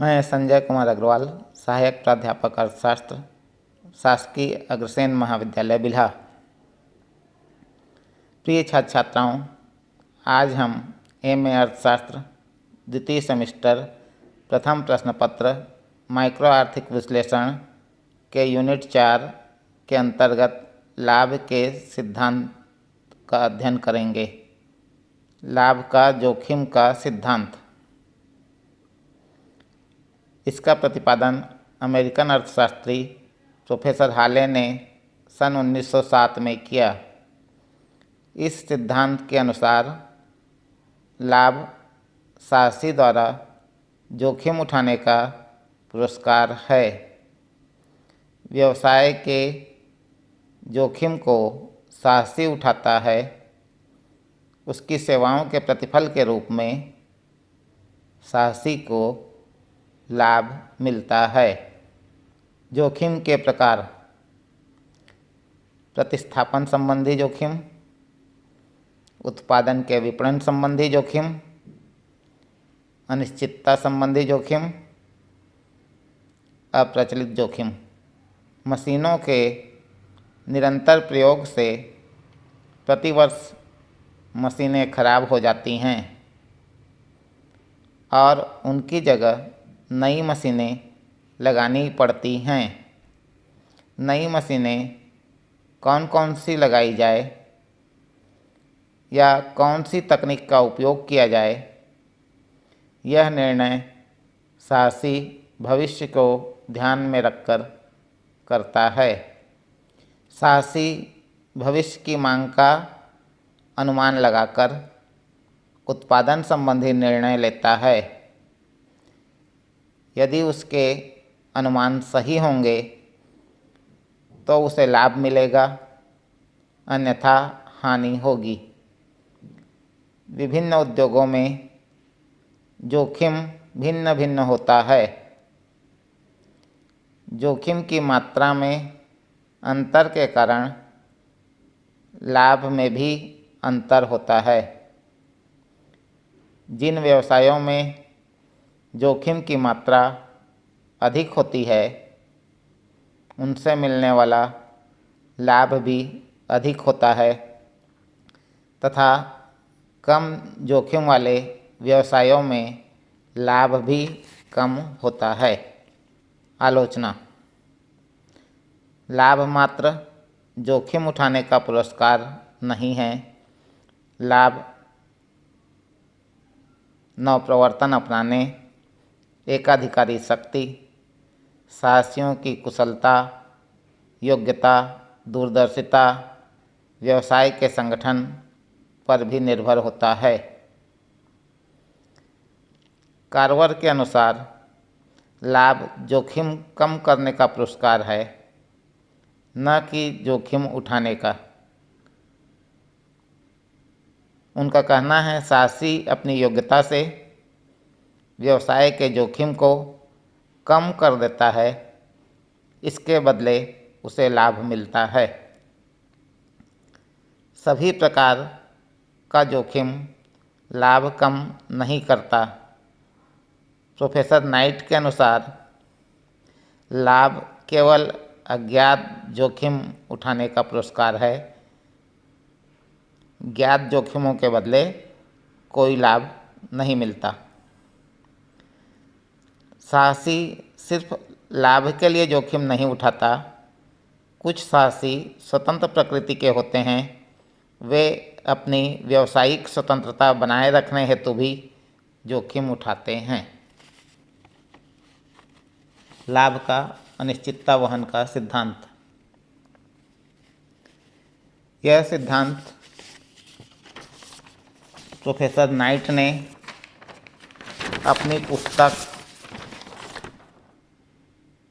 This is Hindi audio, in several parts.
मैं संजय कुमार अग्रवाल, सहायक प्राध्यापक अर्थशास्त्र, शासकीय अग्रसेन महाविद्यालय बिल्हा। प्रिय छात्र छात्राओं, आज हम एमए अर्थशास्त्र द्वितीय सेमेस्टर प्रथम प्रश्न पत्र माइक्रो आर्थिक विश्लेषण के यूनिट 4 के अंतर्गत लाभ के सिद्धांत का अध्ययन करेंगे। लाभ का जोखिम का सिद्धांत। इसका प्रतिपादन अमेरिकन अर्थशास्त्री प्रोफेसर हाले ने सन 1907 में किया। इस सिद्धांत के अनुसार लाभ साहसी द्वारा जोखिम उठाने का पुरस्कार है। व्यवसाय के जोखिम को साहसी उठाता है, उसकी सेवाओं के प्रतिफल के रूप में साहसी को लाभ मिलता है। जोखिम के प्रकार: प्रतिस्थापन संबंधी जोखिम, उत्पादन के विपणन संबंधी जोखिम, अनिश्चितता संबंधी जोखिम, अप्रचलित जोखिम। मशीनों के निरंतर प्रयोग से प्रतिवर्ष मशीनें खराब हो जाती हैं और उनकी जगह नई मशीनें लगानी पड़ती हैं। नई मशीनें कौन कौन सी लगाई जाए या कौन सी तकनीक का उपयोग किया जाए, यह निर्णय साहसी भविष्य को ध्यान में रखकर करता है। साहसी भविष्य की मांग का अनुमान लगाकर उत्पादन संबंधी निर्णय लेता है। यदि उसके अनुमान सही होंगे तो उसे लाभ मिलेगा, अन्यथा हानि होगी। विभिन्न उद्योगों में जोखिम भिन्न भिन्न होता है। जोखिम की मात्रा में अंतर के कारण लाभ में भी अंतर होता है। जिन व्यवसायों में जोखिम की मात्रा अधिक होती है, उनसे मिलने वाला लाभ भी अधिक होता है तथा कम जोखिम वाले व्यवसायों में लाभ भी कम होता है। आलोचना: लाभ मात्र जोखिम उठाने का पुरस्कार नहीं है। लाभ नवप्रवर्तन अपनाने, एकाधिकारी शक्ति, साहसियों की कुशलता, योग्यता, दूरदर्शिता, व्यवसाय के संगठन पर भी निर्भर होता है। कार्वर के अनुसार लाभ जोखिम कम करने का पुरस्कार है, न कि जोखिम उठाने का। उनका कहना है, साहसी अपनी योग्यता से व्यवसाय के जोखिम को कम कर देता है, इसके बदले उसे लाभ मिलता है। सभी प्रकार का जोखिम लाभ कम नहीं करता। प्रोफेसर नाइट के अनुसार लाभ केवल अज्ञात जोखिम उठाने का पुरस्कार है। ज्ञात जोखिमों के बदले कोई लाभ नहीं मिलता। साहसी सिर्फ लाभ के लिए जोखिम नहीं उठाता। कुछ साहसी स्वतंत्र प्रकृति के होते हैं। वे अपनी व्यावसायिक स्वतंत्रता बनाए रखने हेतु भी जोखिम उठाते हैं। लाभ का अनिश्चितता वहन का सिद्धांत। यह सिद्धांत प्रोफेसर नाइट ने अपनी पुस्तक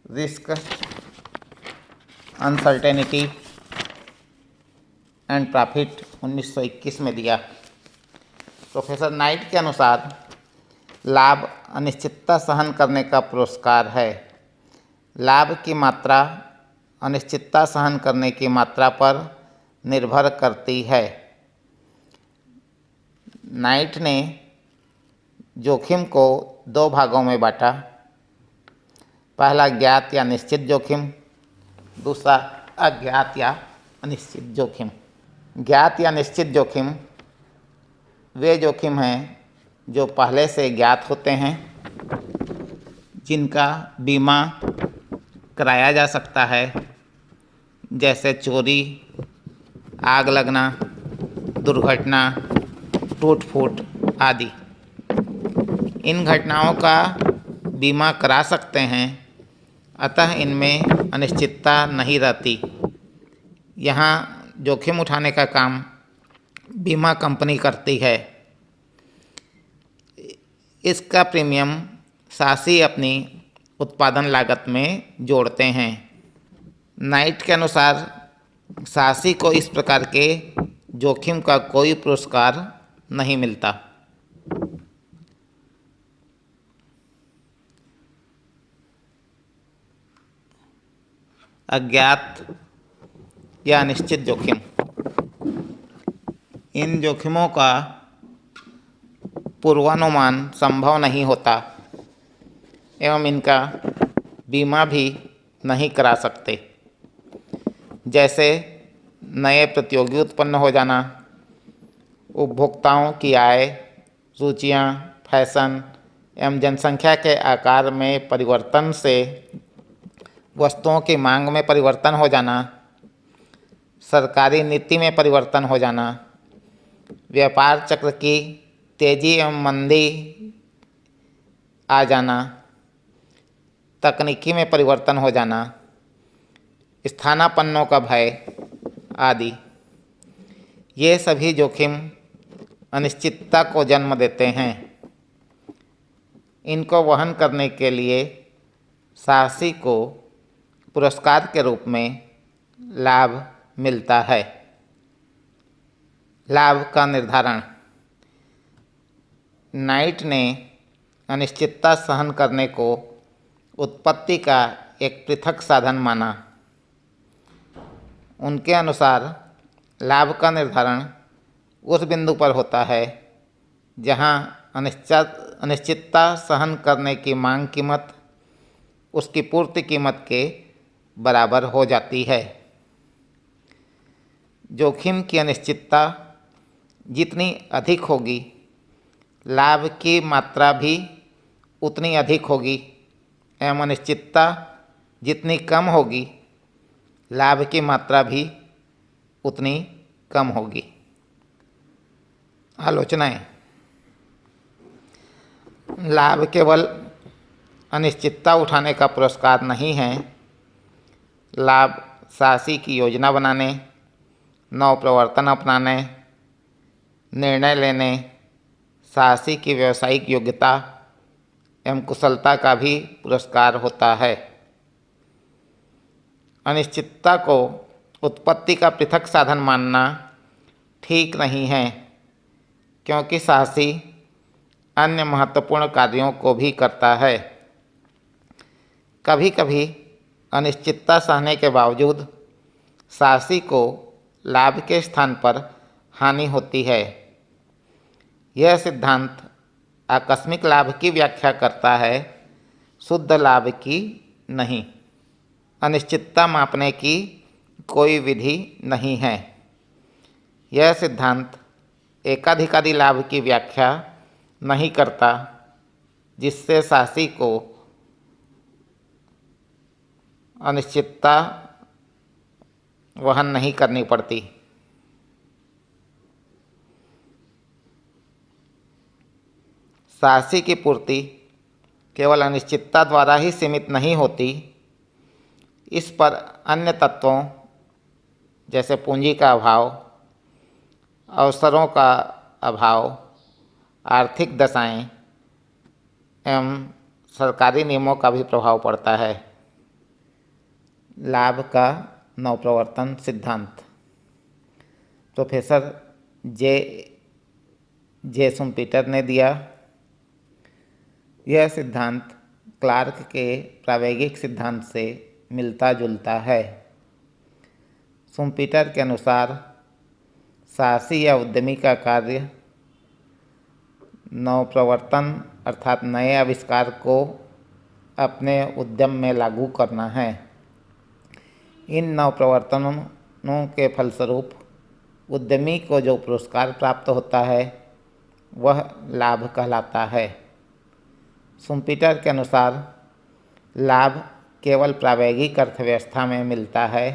रिस्क, अनसर्टेनिटी एंड प्रॉफिट 1921 में दिया। प्रोफेसर नाइट के अनुसार लाभ अनिश्चितता सहन करने का पुरस्कार है। लाभ की मात्रा अनिश्चितता सहन करने की मात्रा पर निर्भर करती है। नाइट ने जोखिम को दो भागों में बांटा: पहला ज्ञात या निश्चित जोखिम, दूसरा अज्ञात या अनिश्चित जोखिम। ज्ञात या निश्चित जोखिम वे जोखिम हैं जो पहले से ज्ञात होते हैं, जिनका बीमा कराया जा सकता है, जैसे चोरी, आग लगना, दुर्घटना, टूट फूट आदि। इन घटनाओं का बीमा करा सकते हैं, अतः इनमें अनिश्चितता नहीं रहती। यहाँ जोखिम उठाने का काम बीमा कंपनी करती है। इसका प्रीमियम सासी अपनी उत्पादन लागत में जोड़ते हैं। नाइट के अनुसार सासी को इस प्रकार के जोखिम का कोई पुरस्कार नहीं मिलता। अज्ञात या अनिश्चित जोखिम, इन जोखिमों का पूर्वानुमान संभव नहीं होता एवं इनका बीमा भी नहीं करा सकते, जैसे नए प्रतियोगी उत्पन्न हो जाना, उपभोक्ताओं की आय, रुचियाँ, फैशन एवं जनसंख्या के आकार में परिवर्तन से वस्तुओं की मांग में परिवर्तन हो जाना, सरकारी नीति में परिवर्तन हो जाना, व्यापार चक्र की तेजी एवं मंदी आ जाना, तकनीकी में परिवर्तन हो जाना, स्थानापन्नों का भय आदि। ये सभी जोखिम अनिश्चितता को जन्म देते हैं। इनको वहन करने के लिए साहसी को पुरस्कार के रूप में लाभ मिलता है। लाभ का निर्धारण, नाइट ने अनिश्चितता सहन करने को उत्पत्ति का एक पृथक साधन माना। उनके अनुसार लाभ का निर्धारण उस बिंदु पर होता है जहां अनिश्चितता सहन करने की मांग कीमत उसकी पूर्ति कीमत के बराबर हो जाती है। जोखिम की अनिश्चितता जितनी अधिक होगी, लाभ की मात्रा भी उतनी अधिक होगी एवं अनिश्चितता जितनी कम होगी, लाभ की मात्रा भी उतनी कम होगी। आलोचनाएं, लाभ केवल अनिश्चितता उठाने का पुरस्कार नहीं है। लाभ साहसी की योजना बनाने, नव प्रवर्तन अपनाने, निर्णय लेने, साहसी की व्यावसायिक योग्यता एवं कुशलता का भी पुरस्कार होता है। अनिश्चितता को उत्पत्ति का पृथक साधन मानना ठीक नहीं है, क्योंकि साहसी अन्य महत्वपूर्ण कार्यों को भी करता है। कभी कभी अनिश्चितता सहने के बावजूद साहसी को लाभ के स्थान पर हानि होती है। यह सिद्धांत आकस्मिक लाभ की व्याख्या करता है, शुद्ध लाभ की नहीं। अनिश्चितता मापने की कोई विधि नहीं है। यह सिद्धांत एकाधिकारी लाभ की व्याख्या नहीं करता, जिससे साहसी को अनिश्चितता वहन नहीं करनी पड़ती। साहसी की पूर्ति केवल अनिश्चितता द्वारा ही सीमित नहीं होती। इस पर अन्य तत्वों जैसे पूंजी का अभाव, अवसरों का अभाव, आर्थिक दशाएं एवं सरकारी नियमों का भी प्रभाव पड़ता है। लाभ का नवप्रवर्तन सिद्धांत, प्रोफेसर जे शुम्पीटर ने दिया। यह सिद्धांत क्लार्क के प्रायोगिक सिद्धांत से मिलता जुलता है। शुम्पीटर के अनुसार साहसी या उद्यमी का कार्य नवप्रवर्तन अर्थात नए आविष्कार को अपने उद्यम में लागू करना है। इन नवप्रवर्तनों के फलस्वरूप उद्यमी को जो पुरस्कार प्राप्त होता है वह लाभ कहलाता है। शुम्पीटर के अनुसार लाभ केवल प्रायोगिक अर्थव्यवस्था में मिलता है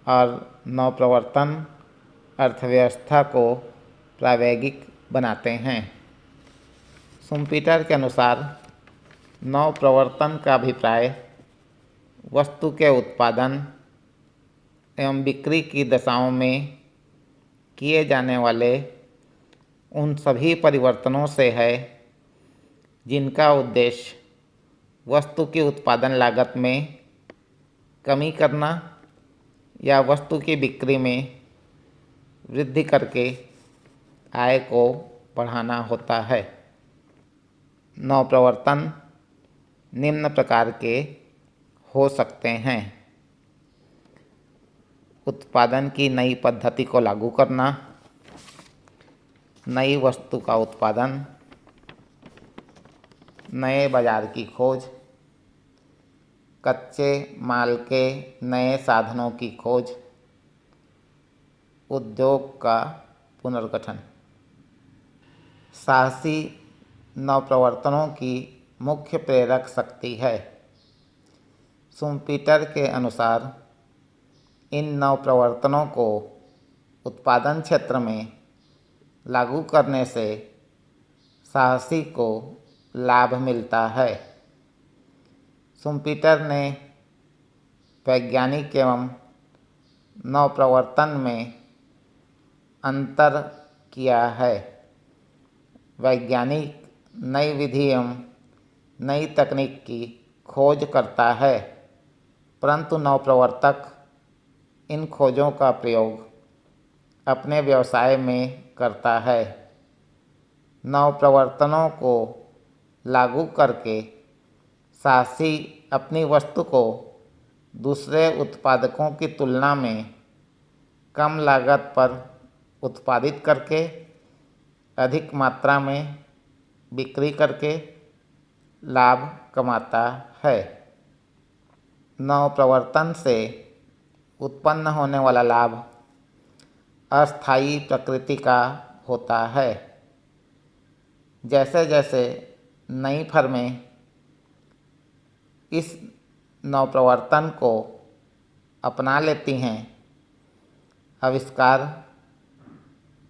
और नवप्रवर्तन अर्थव्यवस्था को प्रायोगिक बनाते हैं। शुम्पीटर के अनुसार नवप्रवर्तन का अभिप्राय वस्तु के उत्पादन एवं बिक्री की दशाओं में किए जाने वाले उन सभी परिवर्तनों से है जिनका उद्देश्य वस्तु की उत्पादन लागत में कमी करना या वस्तु की बिक्री में वृद्धि करके आय को बढ़ाना होता है। नवप्रवर्तन निम्न प्रकार के हो सकते हैं: उत्पादन की नई पद्धति को लागू करना, नई वस्तु का उत्पादन, नए बाजार की खोज, कच्चे माल के नए साधनों की खोज, उद्योग का पुनर्गठन। साहसी नवप्रवर्तनों की मुख्य प्रेरक शक्ति है। शुम्पीटर के अनुसार इन नवप्रवर्तनों को उत्पादन क्षेत्र में लागू करने से साहसी को लाभ मिलता है। शुम्पीटर ने वैज्ञानिक एवं नवप्रवर्तन में अंतर किया है। वैज्ञानिक नई विधि एवं नई तकनीक की खोज करता है, परंतु नवप्रवर्तक इन खोजों का प्रयोग अपने व्यवसाय में करता है। नवप्रवर्तनों को लागू करके साहसी अपनी वस्तु को दूसरे उत्पादकों की तुलना में कम लागत पर उत्पादित करके अधिक मात्रा में बिक्री करके लाभ कमाता है। नवप्रवर्तन से उत्पन्न होने वाला लाभ अस्थायी प्रकृति का होता है। जैसे जैसे नई फर्में इस नवप्रवर्तन को अपना लेती हैं, आविष्कार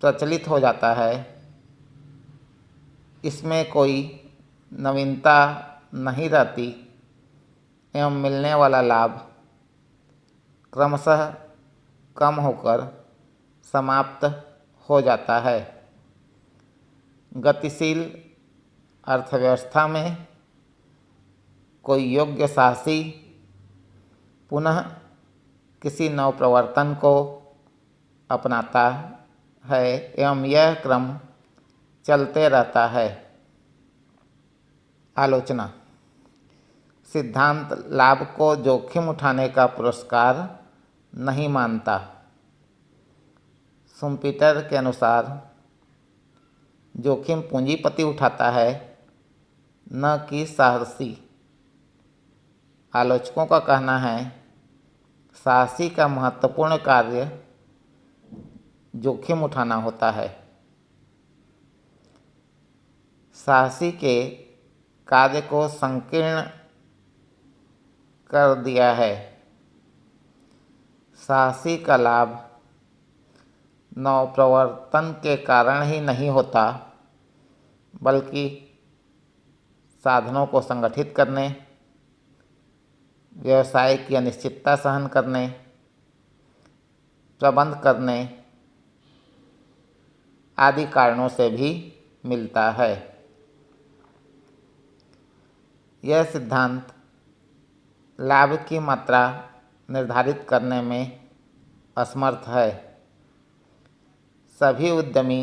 प्रचलित हो जाता है, इसमें कोई नवीनता नहीं रहती एवं मिलने वाला लाभ क्रमशः कम होकर समाप्त हो जाता है। गतिशील अर्थव्यवस्था में कोई योग्य साहसी पुनः किसी नवप्रवर्तन को अपनाता है एवं यह क्रम चलते रहता है। आलोचना: सिद्धांत लाभ को जोखिम उठाने का पुरस्कार नहीं मानता। शुम्पीटर के अनुसार जोखिम पूंजीपति उठाता है, न कि साहसी। आलोचकों का कहना है साहसी का महत्वपूर्ण कार्य जोखिम उठाना होता है। साहसी के कार्य को संकीर्ण कर दिया है। साहसी का लाभ नवप्रवर्तन के कारण ही नहीं होता, बल्कि साधनों को संगठित करने, व्यवसाय की अनिश्चितता सहन करने, प्रबंध करने आदि कारणों से भी मिलता है। यह सिद्धांत लाभ की मात्रा निर्धारित करने में असमर्थ है। सभी उद्यमी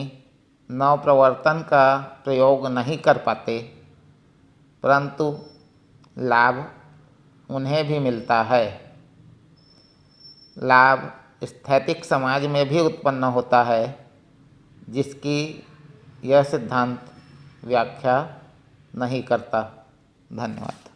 नवप्रवर्तन का प्रयोग नहीं कर पाते, परंतु लाभ उन्हें भी मिलता है। लाभ स्थैतिक समाज में भी उत्पन्न होता है, जिसकी यह सिद्धांत व्याख्या नहीं करता। धन्यवाद।